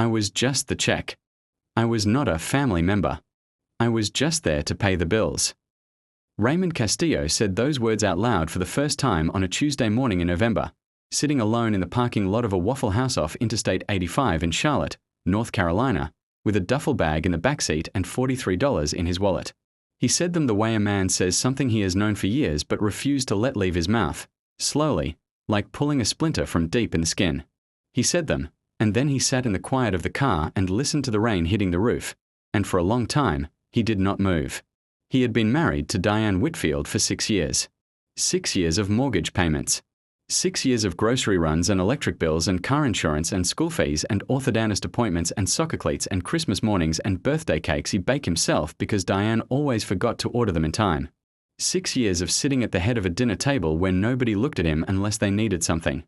I was just the check. I was not a family member. I was just there to pay the bills. Raymond Castillo said those words out loud for the first time on a Tuesday morning in November, sitting alone in the parking lot of a Waffle House off Interstate 85 in Charlotte, North Carolina, with a duffel bag in the backseat and $43 in his wallet. He said them the way a man says something he has known for years but refused to let leave his mouth, slowly, like pulling a splinter from deep in the skin. He said them, and then he sat in the quiet of the car and listened to the rain hitting the roof, and for a long time, he did not move. He had been married to Diane Whitfield for 6 years. 6 years of mortgage payments. 6 years of grocery runs and electric bills and car insurance and school fees and orthodontist appointments and soccer cleats and Christmas mornings and birthday cakes he baked himself because Diane always forgot to order them in time. 6 years of sitting at the head of a dinner table where nobody looked at him unless they needed something.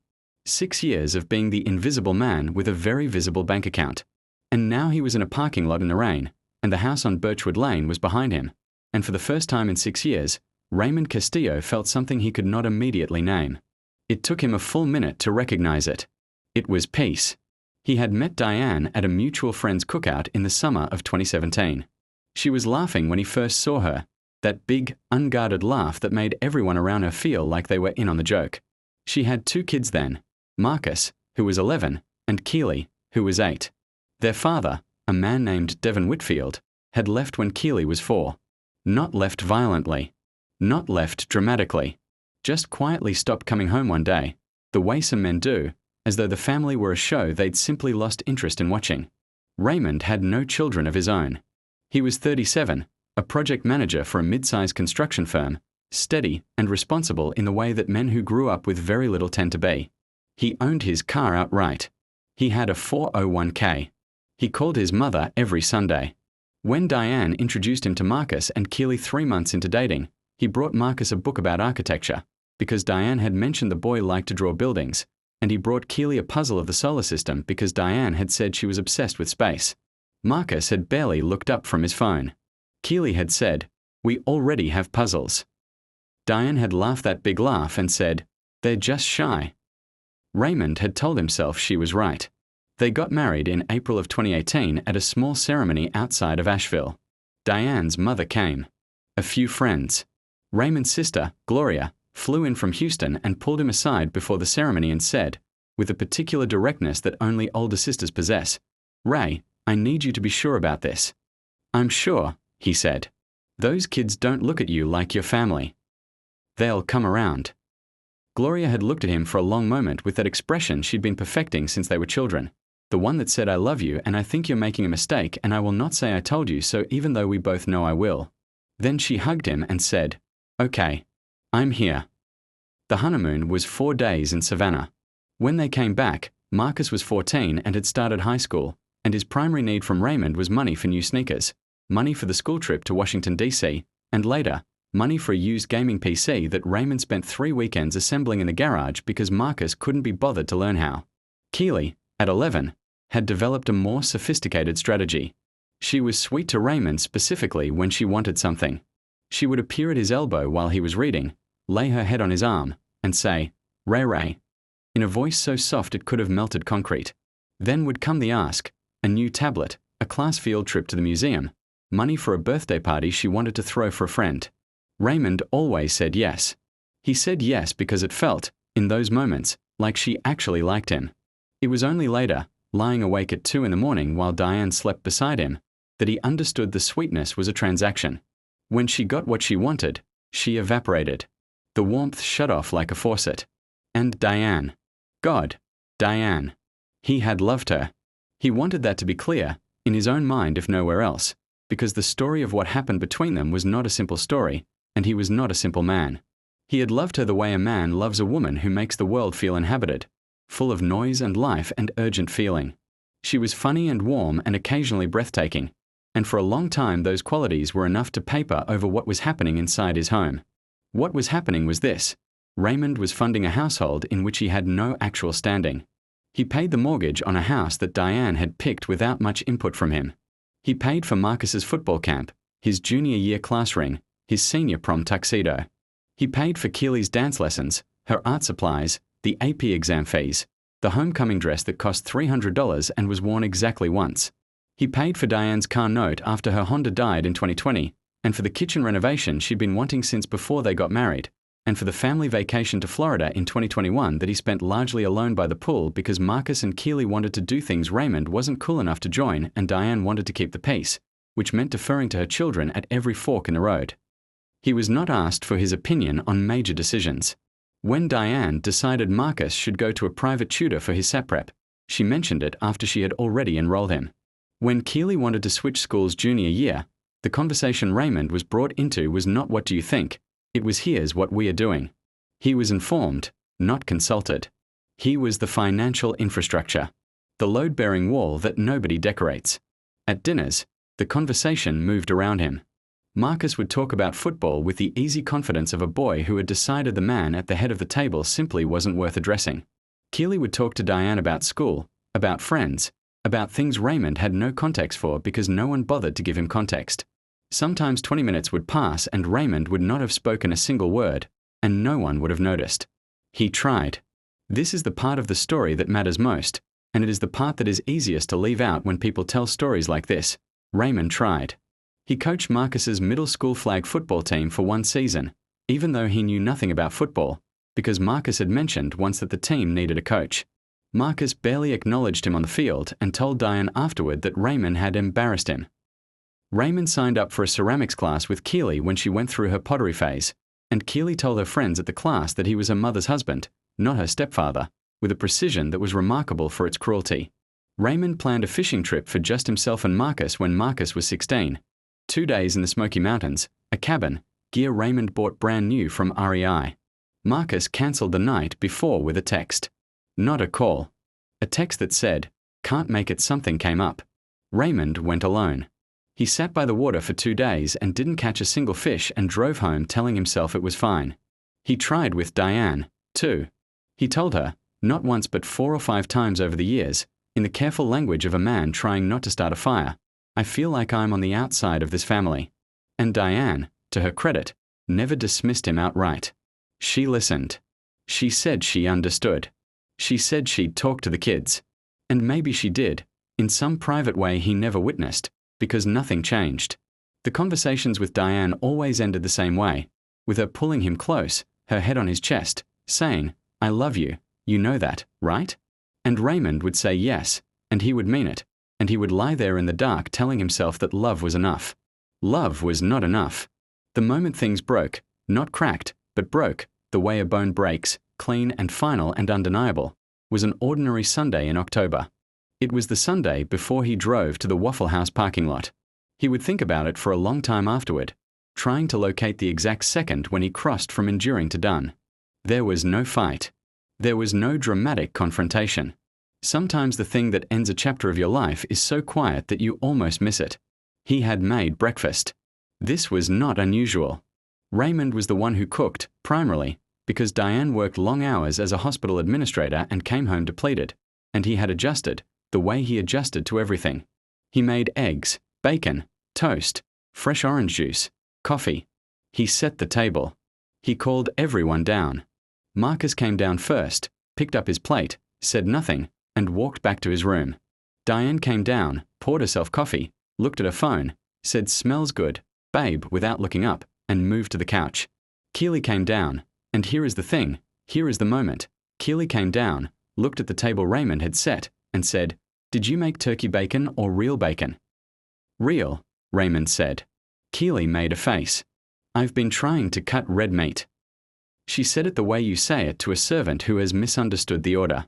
6 years of being the invisible man with a very visible bank account. And now he was in a parking lot in the rain, and the house on Birchwood Lane was behind him. And for the first time in 6 years, Raymond Castillo felt something he could not immediately name. It took him a full minute to recognize it. It was peace. He had met Diane at a mutual friend's cookout in the summer of 2017. She was laughing when he first saw her, that big, unguarded laugh that made everyone around her feel like they were in on the joke. She had 2 kids then, Marcus, who was 11, and Keely, who was 8. Their father, a man named Devon Whitfield, had left when Keely was 4. Not left violently. Not left dramatically. Just quietly stopped coming home one day, the way some men do, as though the family were a show they'd simply lost interest in watching. Raymond had no children of his own. He was 37, a project manager for a mid-sized construction firm, steady and responsible in the way that men who grew up with very little tend to be. He owned his car outright. He had a 401k. He called his mother every Sunday. When Diane introduced him to Marcus and Keely 3 months into dating, he brought Marcus a book about architecture, because Diane had mentioned the boy liked to draw buildings, and he brought Keely a puzzle of the solar system because Diane had said she was obsessed with space. Marcus had barely looked up from his phone. Keely had said, "We already have puzzles." Diane had laughed that big laugh and said, "They're just shy." Raymond had told himself she was right. They got married in April of 2018 at a small ceremony outside of Asheville. Diane's mother came. A few friends. Raymond's sister, Gloria, flew in from Houston and pulled him aside before the ceremony and said, with a particular directness that only older sisters possess, "Ray, I need you to be sure about this." "I'm sure," he said. "Those kids don't look at you like your family. They'll come around." Gloria had looked at him for a long moment with that expression she'd been perfecting since they were children. The one that said, "I love you and I think you're making a mistake and I will not say I told you so even though we both know I will." Then she hugged him and said, "Okay, I'm here." The honeymoon was 4 days in Savannah. When they came back, Marcus was 14 and had started high school, and his primary need from Raymond was money for new sneakers, money for the school trip to Washington, D.C., and later, money for a used gaming PC that Raymond spent 3 weekends assembling in the garage because Marcus couldn't be bothered to learn how. Keely, at 11, had developed a more sophisticated strategy. She was sweet to Raymond specifically when she wanted something. She would appear at his elbow while he was reading, lay her head on his arm, and say, "Ray Ray," in a voice so soft it could have melted concrete. Then would come the ask, a new tablet, a class field trip to the museum, money for a birthday party she wanted to throw for a friend. Raymond always said yes. He said yes because it felt, in those moments, like she actually liked him. It was only later, lying awake at 2 in the morning while Diane slept beside him, that he understood the sweetness was a transaction. When she got what she wanted, she evaporated. The warmth shut off like a faucet. And Diane. God, Diane. He had loved her. He wanted that to be clear, in his own mind if nowhere else, because the story of what happened between them was not a simple story, and he was not a simple man. He had loved her the way a man loves a woman who makes the world feel inhabited, full of noise and life and urgent feeling. She was funny and warm and occasionally breathtaking, and for a long time those qualities were enough to paper over what was happening inside his home. What was happening was this: Raymond was funding a household in which he had no actual standing. He paid the mortgage on a house that Diane had picked without much input from him. He paid for Marcus's football camp, his junior year class ring, his senior prom tuxedo. He paid for Keely's dance lessons, her art supplies, the AP exam fees, the homecoming dress that cost $300 and was worn exactly once. He paid for Diane's car note after her Honda died in 2020, and for the kitchen renovation she'd been wanting since before they got married, and for the family vacation to Florida in 2021 that he spent largely alone by the pool because Marcus and Keely wanted to do things Raymond wasn't cool enough to join and Diane wanted to keep the peace, which meant deferring to her children at every fork in the road. He was not asked for his opinion on major decisions. When Diane decided Marcus should go to a private tutor for his SAT prep, she mentioned it after she had already enrolled him. When Keely wanted to switch schools junior year, the conversation Raymond was brought into was not what do you think, it was here's what we are doing. He was informed, not consulted. He was the financial infrastructure, the load-bearing wall that nobody decorates. At dinners, the conversation moved around him. Marcus would talk about football with the easy confidence of a boy who had decided the man at the head of the table simply wasn't worth addressing. Keely would talk to Diane about school, about friends, about things Raymond had no context for because no one bothered to give him context. Sometimes 20 minutes would pass and Raymond would not have spoken a single word, and no one would have noticed. He tried. This is the part of the story that matters most, and it is the part that is easiest to leave out when people tell stories like this. Raymond tried. He coached Marcus's middle school flag football team for one season, even though he knew nothing about football, because Marcus had mentioned once that the team needed a coach. Marcus barely acknowledged him on the field and told Diane afterward that Raymond had embarrassed him. Raymond signed up for a ceramics class with Keely when she went through her pottery phase, and Keely told her friends at the class that he was her mother's husband, not her stepfather, with a precision that was remarkable for its cruelty. Raymond planned a fishing trip for just himself and Marcus when Marcus was 16. 2 days in the Smoky Mountains, a cabin, gear Raymond bought brand new from REI. Marcus cancelled the night before with a text. Not a call. A text that said, "Can't make it, something came up." Raymond went alone. He sat by the water for 2 days and didn't catch a single fish and drove home telling himself it was fine. He tried with Diane, too. He told her, not once but 4 or 5 times over the years, in the careful language of a man trying not to start a fire, "I feel like I'm on the outside of this family." And Diane, to her credit, never dismissed him outright. She listened. She said she understood. She said she'd talk to the kids. And maybe she did, in some private way he never witnessed, because nothing changed. The conversations with Diane always ended the same way, with her pulling him close, her head on his chest, saying, "I love you, you know that, right?" And Raymond would say yes, and he would mean it, and he would lie there in the dark telling himself that love was enough. Love was not enough. The moment things broke, not cracked, but broke, the way a bone breaks, clean and final and undeniable, was an ordinary Sunday in October. It was the Sunday before he drove to the Waffle House parking lot. He would think about it for a long time afterward, trying to locate the exact second when he crossed from enduring to done. There was no fight. There was no dramatic confrontation. Sometimes the thing that ends a chapter of your life is so quiet that you almost miss it. He had made breakfast. This was not unusual. Raymond was the one who cooked, primarily, because Diane worked long hours as a hospital administrator and came home depleted, and he had adjusted, the way he adjusted to everything. He made eggs, bacon, toast, fresh orange juice, coffee. He set the table. He called everyone down. Marcus came down first, picked up his plate, said nothing, and walked back to his room. Diane came down, poured herself coffee, looked at her phone, said "Smells good, babe," without looking up, and moved to the couch. Keely came down, and here is the thing, here is the moment. Keely came down, looked at the table Raymond had set, and said, "Did you make turkey bacon or real bacon?" "Real," Raymond said. Keely made a face. "I've been trying to cut red meat." She said it the way you say it to a servant who has misunderstood the order.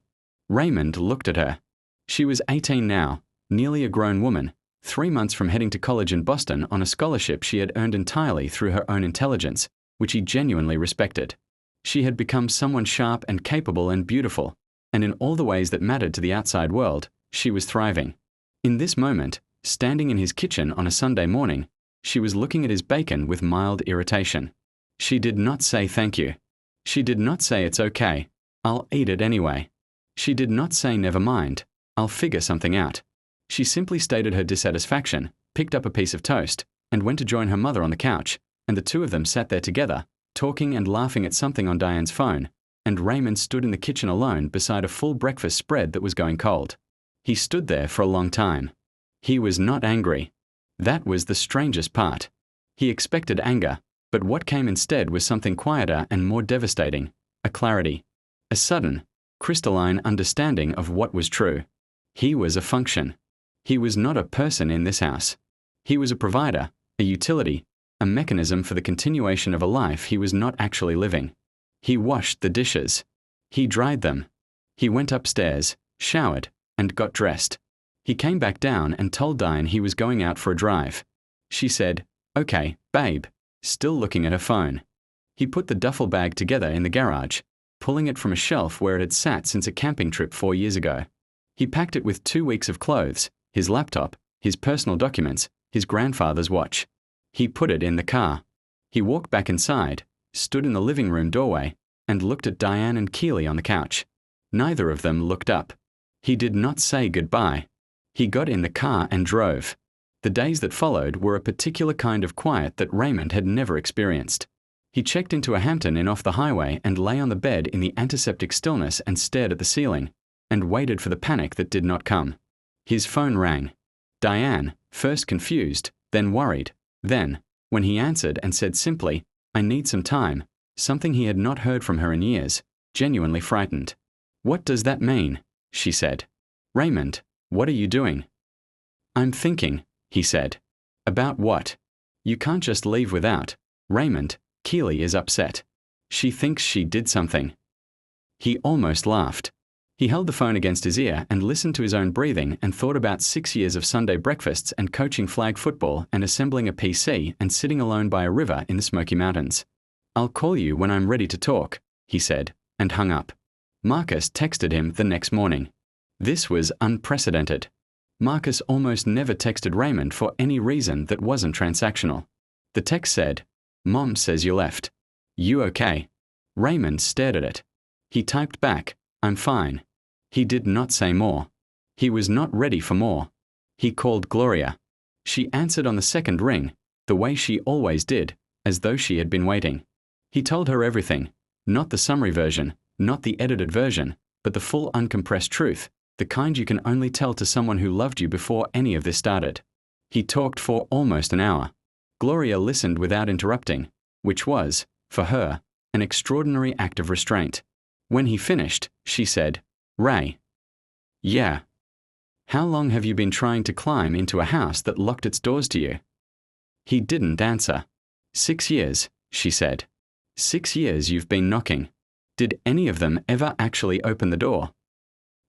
Raymond looked at her. She was 18 now, nearly a grown woman, 3 months from heading to college in Boston on a scholarship she had earned entirely through her own intelligence, which he genuinely respected. She had become someone sharp and capable and beautiful, and in all the ways that mattered to the outside world, she was thriving. In this moment, standing in his kitchen on a Sunday morning, she was looking at his bacon with mild irritation. She did not say thank you. She did not say it's okay, I'll eat it anyway. She did not say never mind, I'll figure something out. She simply stated her dissatisfaction, picked up a piece of toast, and went to join her mother on the couch, and the two of them sat there together, talking and laughing at something on Diane's phone, and Raymond stood in the kitchen alone beside a full breakfast spread that was going cold. He stood there for a long time. He was not angry. That was the strangest part. He expected anger, but what came instead was something quieter and more devastating, a clarity, a sudden, crystalline understanding of what was true. He was a function. He was not a person in this house. He was a provider, a utility, a mechanism for the continuation of a life he was not actually living. He washed the dishes. He dried them. He went upstairs, showered, and got dressed. He came back down and told Diane he was going out for a drive. She said, "Okay, babe," still looking at her phone. He put the duffel bag together in the garage, pulling it from a shelf where it had sat since a camping trip 4 years ago. He packed it with 2 weeks of clothes, his laptop, his personal documents, his grandfather's watch. He put it in the car. He walked back inside, stood in the living room doorway, and looked at Diane and Keely on the couch. Neither of them looked up. He did not say goodbye. He got in the car and drove. The days that followed were a particular kind of quiet that Raymond had never experienced. He checked into a Hampton Inn off the highway and lay on the bed in the antiseptic stillness and stared at the ceiling, and waited for the panic that did not come. His phone rang. Diane, first confused, then worried. Then, when he answered and said simply, "I need some time," something he had not heard from her in years, genuinely frightened. "What does that mean?" she said. "Raymond, what are you doing?" "I'm thinking," he said. "About what?" "You can't just leave without." "Raymond, Keely is upset. She thinks she did something." He almost laughed. He held the phone against his ear and listened to his own breathing and thought about 6 years of Sunday breakfasts and coaching flag football and assembling a PC and sitting alone by a river in the Smoky Mountains. "I'll call you when I'm ready to talk," he said, and hung up. Marcus texted him the next morning. This was unprecedented. Marcus almost never texted Raymond for any reason that wasn't transactional. The text said, "Mom says you left. You okay?" Raymond stared at it. He typed back, "I'm fine." He did not say more. He was not ready for more. He called Gloria. She answered on the second ring, the way she always did, as though she had been waiting. He told her everything, not the summary version, not the edited version, but the full uncompressed truth, the kind you can only tell to someone who loved you before any of this started. He talked for almost an hour. Gloria listened without interrupting, which was, for her, an extraordinary act of restraint. When he finished, she said, "Ray." "Yeah." "How long have you been trying to climb into a house that locked its doors to you?" He didn't answer. 6 years, she said. 6 years you've been knocking. Did any of them ever actually open the door?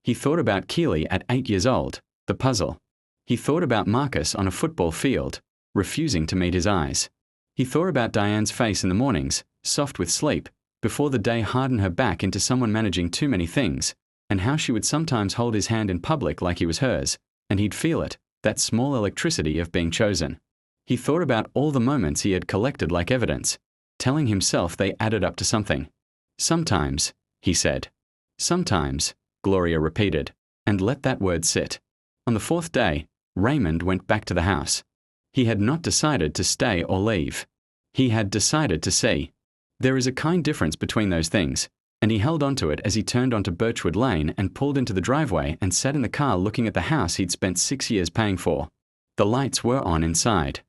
He thought about Keely at 8 years old, the puzzle. He thought about Marcus on a football field, refusing to meet his eyes. He thought about Diane's face in the mornings, soft with sleep, before the day hardened her back into someone managing too many things, and how she would sometimes hold his hand in public like he was hers, and he'd feel it, that small electricity of being chosen. He thought about all the moments he had collected like evidence, telling himself they added up to something. "Sometimes," he said. "Sometimes," Gloria repeated, and let that word sit. On the 4th day, Raymond went back to the house. He had not decided to stay or leave. He had decided to see. There is a kind difference between those things, and he held onto it as he turned onto Birchwood Lane and pulled into the driveway and sat in the car looking at the house he'd spent 6 years paying for. The lights were on inside.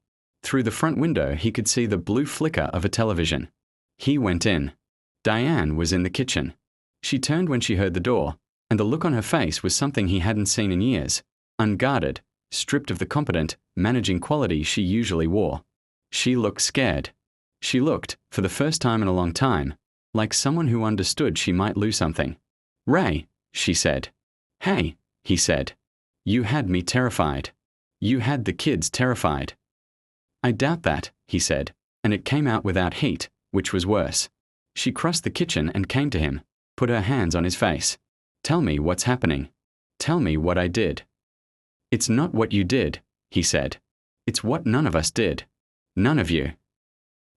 Through the front window he could see the blue flicker of a television. He went in. Diane was in the kitchen. She turned when she heard the door, and the look on her face was something he hadn't seen in years, unguarded, stripped of the competent, managing quality she usually wore. She looked scared. She looked, for the first time in a long time, like someone who understood she might lose something. "Ray," she said. "Hey," he said. "You had me terrified. You had the kids terrified." "I doubt that," he said, and it came out without heat, which was worse. She crossed the kitchen and came to him, put her hands on his face. "Tell me what's happening. Tell me what I did." "It's not what you did," he said. "It's what none of us did. None of you."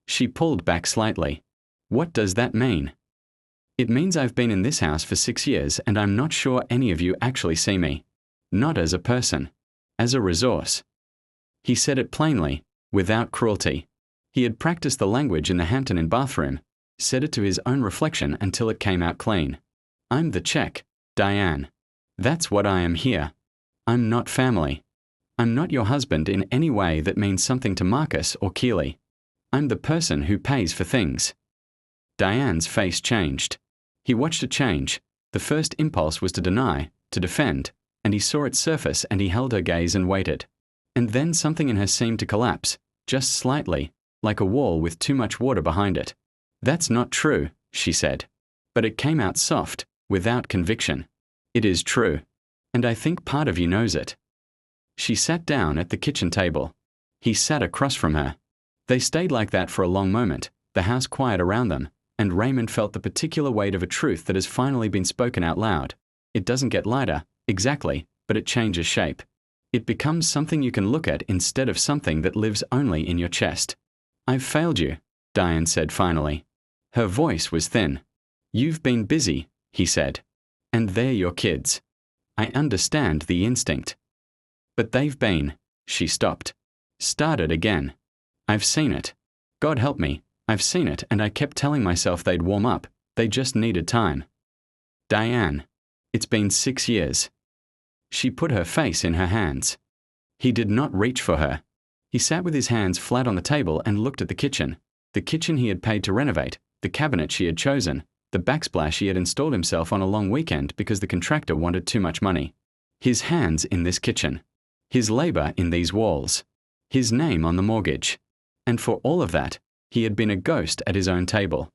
She pulled back slightly. "What does that mean?" "It means I've been in this house for 6 years and I'm not sure any of you actually see me. Not as a person. As a resource." He said it plainly, without cruelty. He had practiced the language in the Hampton Inn bathroom, said it to his own reflection until it came out clean. I'm the check, Diane. That's what I am here. I'm not family. I'm not your husband in any way that means something to Marcus or Keely. I'm the person who pays for things. Diane's face changed. He watched it change. The first impulse was to deny, to defend, and he saw it surface and he held her gaze and waited. And then something in her seemed to collapse, just slightly, like a wall with too much water behind it. That's not true, she said. But it came out soft, without conviction. It is true. And I think part of you knows it. She sat down at the kitchen table. He sat across from her. They stayed like that for a long moment, the house quiet around them, and Raymond felt the particular weight of a truth that has finally been spoken out loud. It doesn't get lighter, exactly, but it changes shape. It becomes something you can look at instead of something that lives only in your chest. I've failed you, Diane said finally. Her voice was thin. You've been busy, he said. And they're your kids. I understand the instinct. But they've been, she stopped. Started again. I've seen it. God help me, I've seen it, and I kept telling myself they'd warm up, they just needed time. Diane, it's been 6 years. She put her face in her hands. He did not reach for her. He sat with his hands flat on the table and looked at the kitchen he had paid to renovate, the cabinet she had chosen, the backsplash he had installed himself on a long weekend because the contractor wanted too much money. His hands in this kitchen. His labor in these walls. His name on the mortgage. And for all of that, he had been a ghost at his own table.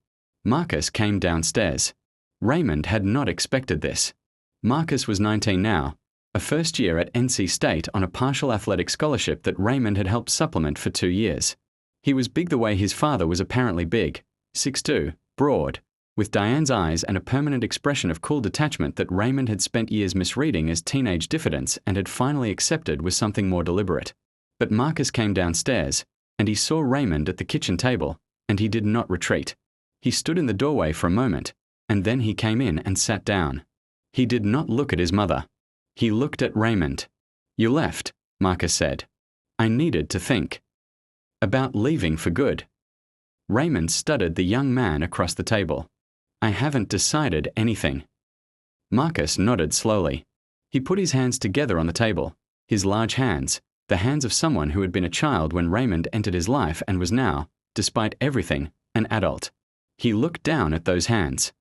Marcus came downstairs. Raymond had not expected this. Marcus was 19 now, a first year at NC State on a partial athletic scholarship that Raymond had helped supplement for 2 years. He was big the way his father was apparently big, 6'2", broad, with Diane's eyes and a permanent expression of cool detachment that Raymond had spent years misreading as teenage diffidence and had finally accepted was something more deliberate. But Marcus came downstairs, and he saw Raymond at the kitchen table, and he did not retreat. He stood in the doorway for a moment, and then he came in and sat down. He did not look at his mother. He looked at Raymond. You left, Marcus said. I needed to think. About leaving for good. Raymond studied the young man across the table. I haven't decided anything. Marcus nodded slowly. He put his hands together on the table, his large hands, the hands of someone who had been a child when Raymond entered his life and was now, despite everything, an adult. He looked down at those hands.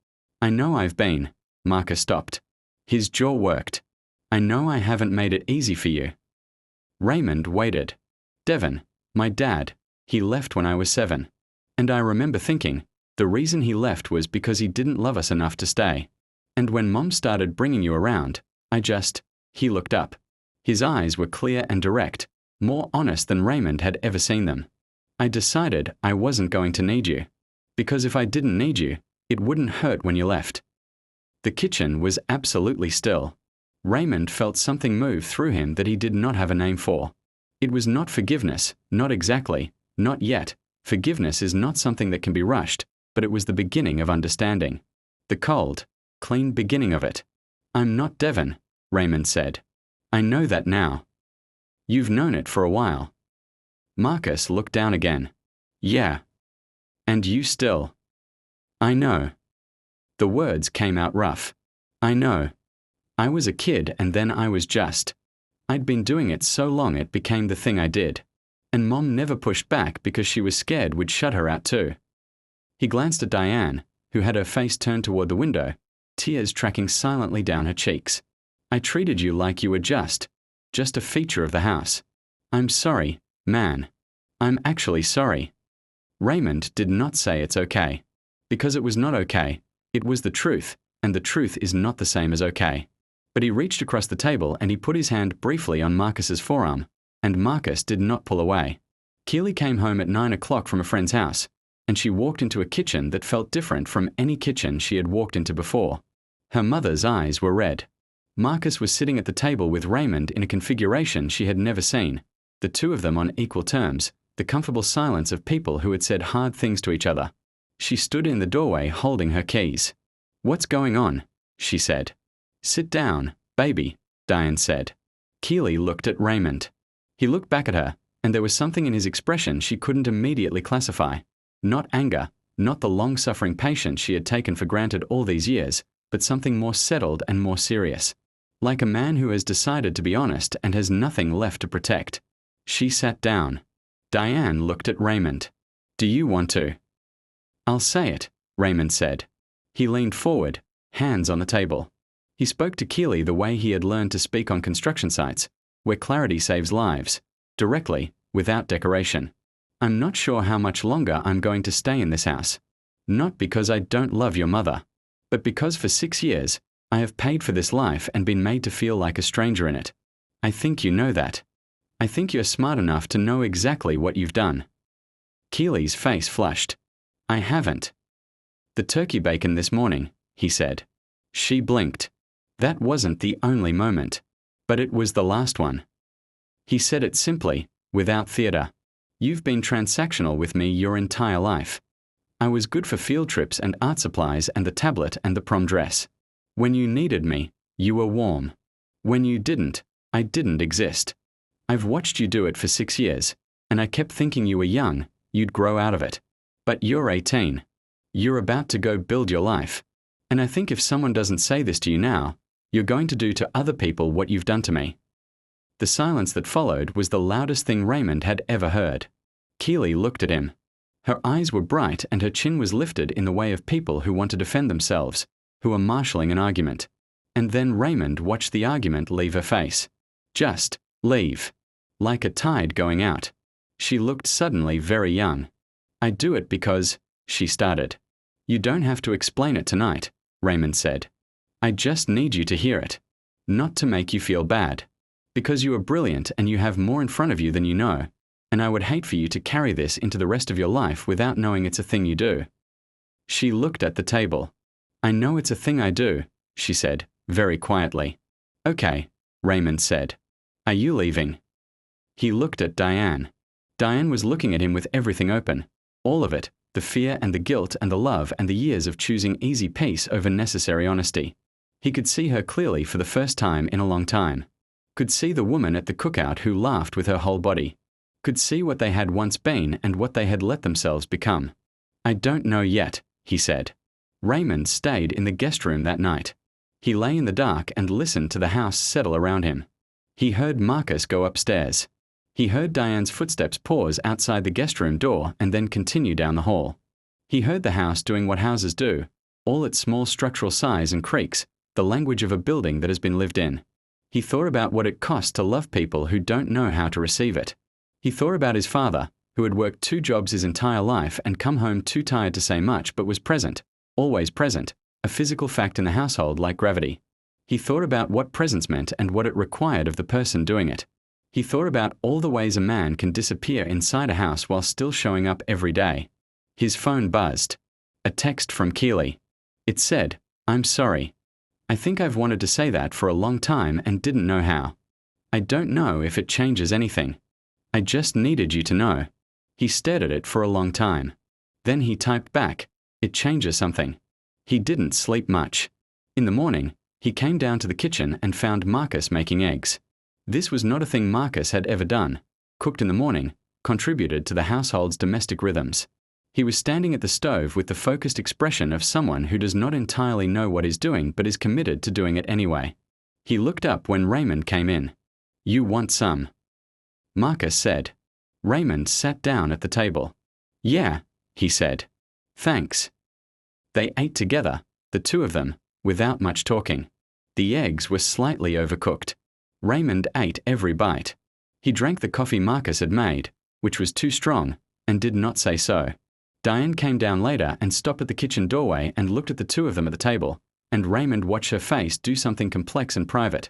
I know I've been. Marcus stopped. His jaw worked. I know I haven't made it easy for you. Raymond waited. Devon, my dad, he left when I was 7. And I remember thinking, the reason he left was because he didn't love us enough to stay. And when Mom started bringing you around, he looked up. His eyes were clear and direct, more honest than Raymond had ever seen them. I decided I wasn't going to need you. Because if I didn't need you, it wouldn't hurt when you left. The kitchen was absolutely still. Raymond felt something move through him that he did not have a name for. It was not forgiveness, not exactly, not yet. Forgiveness is not something that can be rushed, but it was the beginning of understanding. The cold, clean beginning of it. I'm not Devon, Raymond said. I know that now. You've known it for a while. Marcus looked down again. Yeah. And you still. I know. The words came out rough. I know. I was a kid and then I was just. I'd been doing it so long it became the thing I did. And Mom never pushed back because she was scared we'd shut her out too. He glanced at Diane, who had her face turned toward the window, tears tracking silently down her cheeks. I treated you like you were just a feature of the house. I'm sorry, man. I'm actually sorry. Raymond did not say it's okay. Because it was not okay. It was the truth, and the truth is not the same as okay. But he reached across the table and he put his hand briefly on Marcus's forearm, and Marcus did not pull away. Keely came home at 9 o'clock from a friend's house, and she walked into a kitchen that felt different from any kitchen she had walked into before. Her mother's eyes were red. Marcus was sitting at the table with Raymond in a configuration she had never seen, the two of them on equal terms, the comfortable silence of people who had said hard things to each other. She stood in the doorway holding her keys. What's going on? She said. Sit down, baby, Diane said. Keely looked at Raymond. He looked back at her, and there was something in his expression she couldn't immediately classify. Not anger, Not the long-suffering patience she had taken for granted all these years, but something more settled and more serious. Like a man who has decided to be honest and has nothing left to protect. She sat down. Diane looked at Raymond. "Do you want to?" "I'll say it," Raymond said. He leaned forward, hands on the table. He spoke to Keely the way he had learned to speak on construction sites, where clarity saves lives, directly, without decoration. "I'm not sure how much longer I'm going to stay in this house. Not because I don't love your mother, but because for 6 years, I have paid for this life and been made to feel like a stranger in it. I think you know that. I think you're smart enough to know exactly what you've done." Keely's face flushed. "I haven't." "The turkey bacon this morning," he said. She blinked. That wasn't the only moment, but it was the last one. He said it simply, without theater. "You've been transactional with me your entire life. I was good for field trips and art supplies and the tablet and the prom dress. When you needed me, you were warm. When you didn't, I didn't exist. I've watched you do it for 6 years, and I kept thinking you were young, you'd grow out of it. But you're 18. You're about to go build your life. And I think if someone doesn't say this to you now, you're going to do to other people what you've done to me." The silence that followed was the loudest thing Raymond had ever heard. Keely looked at him. Her eyes were bright and her chin was lifted in the way of people who want to defend themselves, who are marshalling an argument. And then Raymond watched the argument leave her face. Just leave. Like a tide going out. She looked suddenly very young. "I do it because," she started. "You don't have to explain it tonight," Raymond said. "I just need you to hear it. Not to make you feel bad. Because you are brilliant and you have more in front of you than you know, and I would hate for you to carry this into the rest of your life without knowing it's a thing you do." She looked at the table. "I know it's a thing I do," she said, very quietly. "Okay," Raymond said. "Are you leaving?" He looked at Diane. Diane was looking at him with everything open. All of it, the fear and the guilt and the love and the years of choosing easy peace over necessary honesty. He could see her clearly for the first time in a long time. Could see the woman at the cookout who laughed with her whole body. Could see what they had once been and what they had let themselves become. "I don't know yet," he said. Raymond stayed in the guest room that night. He lay in the dark and listened to the house settle around him. He heard Marcus go upstairs. He heard Diane's footsteps pause outside the guest room door and then continue down the hall. He heard the house doing what houses do, all its small structural size and creaks, the language of a building that has been lived in. He thought about what it costs to love people who don't know how to receive it. He thought about his father, who had worked 2 jobs his entire life and come home too tired to say much but was present, always present, a physical fact in the household like gravity. He thought about what presence meant and what it required of the person doing it. He thought about all the ways a man can disappear inside a house while still showing up every day. His phone buzzed. A text from Keely. It said, "I'm sorry. I think I've wanted to say that for a long time and didn't know how. I don't know if it changes anything. I just needed you to know." He stared at it for a long time. Then he typed back, "It changes something." He didn't sleep much. In the morning, he came down to the kitchen and found Marcus making eggs. This was not a thing Marcus had ever done. Cooked in the morning, contributed to the household's domestic rhythms. He was standing at the stove with the focused expression of someone who does not entirely know what he's doing but is committed to doing it anyway. He looked up when Raymond came in. "You want some?" Marcus said. Raymond sat down at the table. "Yeah," he said. "Thanks." They ate together, the 2 of them, without much talking. The eggs were slightly overcooked. Raymond ate every bite. He drank the coffee Marcus had made, which was too strong, and did not say so. Diane came down later and stopped at the kitchen doorway and looked at the 2 of them at the table, and Raymond watched her face do something complex and private.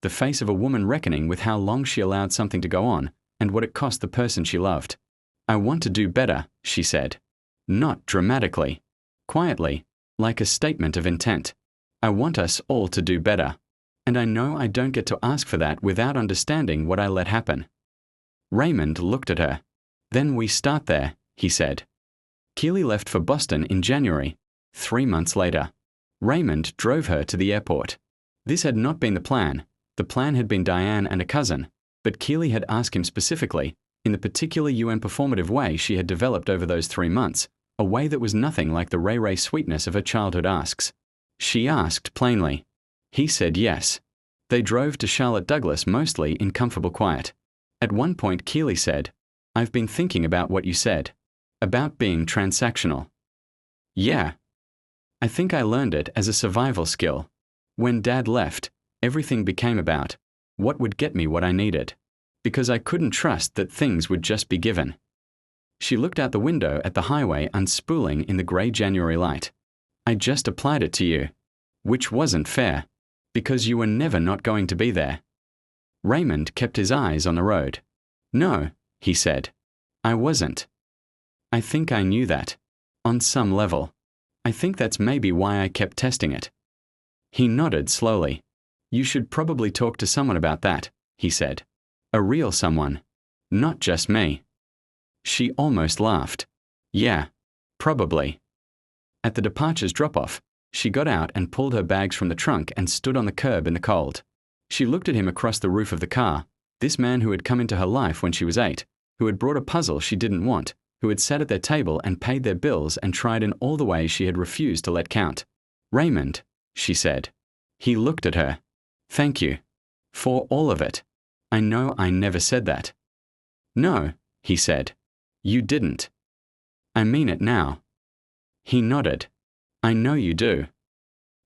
The face of a woman reckoning with how long she allowed something to go on, and what it cost the person she loved. "I want to do better," she said. Not dramatically. Quietly, like a statement of intent. "I want us all to do better. And I know I don't get to ask for that without understanding what I let happen." Raymond looked at her. "Then we start there," he said. Keely left for Boston in January. 3 months later, Raymond drove her to the airport. This had not been the plan. The plan had been Diane and a cousin, but Keely had asked him specifically, in the particular UN performative way she had developed over those 3 months, a way that was nothing like the ray-ray sweetness of her childhood asks. She asked plainly. He said yes. They drove to Charlotte Douglas mostly in comfortable quiet. At one point Keely said, "I've been thinking about what you said. About being transactional." Yeah. I think I learned it as a survival skill. When Dad left, everything became about what would get me what I needed. Because I couldn't trust that things would just be given. She looked out the window at the highway unspooling in the grey January light. I just applied it to you. Which wasn't fair. Because you were never not going to be there. Raymond kept his eyes on the road. No, he said. I wasn't. I think I knew that. On some level. I think that's maybe why I kept testing it. He nodded slowly. You should probably talk to someone about that, he said. A real someone. Not just me. She almost laughed. Yeah, probably. At the departures drop-off, she got out and pulled her bags from the trunk and stood on the curb in the cold. She looked at him across the roof of the car, this man who had come into her life when she was 8, who had brought a puzzle she didn't want, who had sat at their table and paid their bills and tried in all the ways she had refused to let count. Raymond, she said. He looked at her. Thank you. For all of it. I know I never said that. No, he said. You didn't. I mean it now. He nodded. I know you do.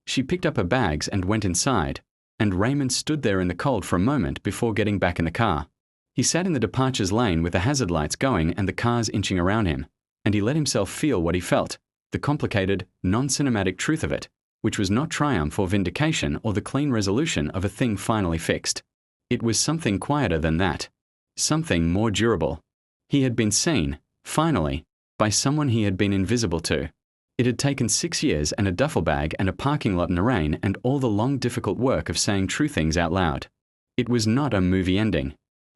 She picked up her bags and went inside, and Raymond stood there in the cold for a moment before getting back in the car. He sat in the departures lane with the hazard lights going and the cars inching around him, and he let himself feel what he felt, the complicated, non-cinematic truth of it, which was not triumph or vindication or the clean resolution of a thing finally fixed. It was something quieter than that. Something more durable. He had been seen, finally, by someone he had been invisible to. It had taken 6 years and a duffel bag and a parking lot in the rain and all the long difficult work of saying true things out loud. It was not a movie ending.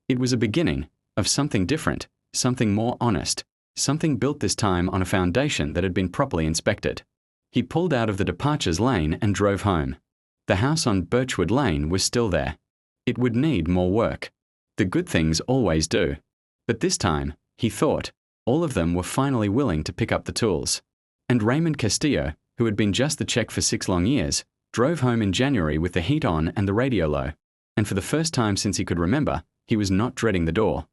It was a beginning of something different, something more honest, something built this time on a foundation that had been properly inspected. He pulled out of the departures lane and drove home. The house on Birchwood Lane was still there. It would need more work. The good things always do. But this time, he thought, all of them were finally willing to pick up the tools. And Raymond Castillo, who had been just the check for 6 long years, drove home in January with the heat on and the radio low. And for the first time since he could remember, he was not dreading the door.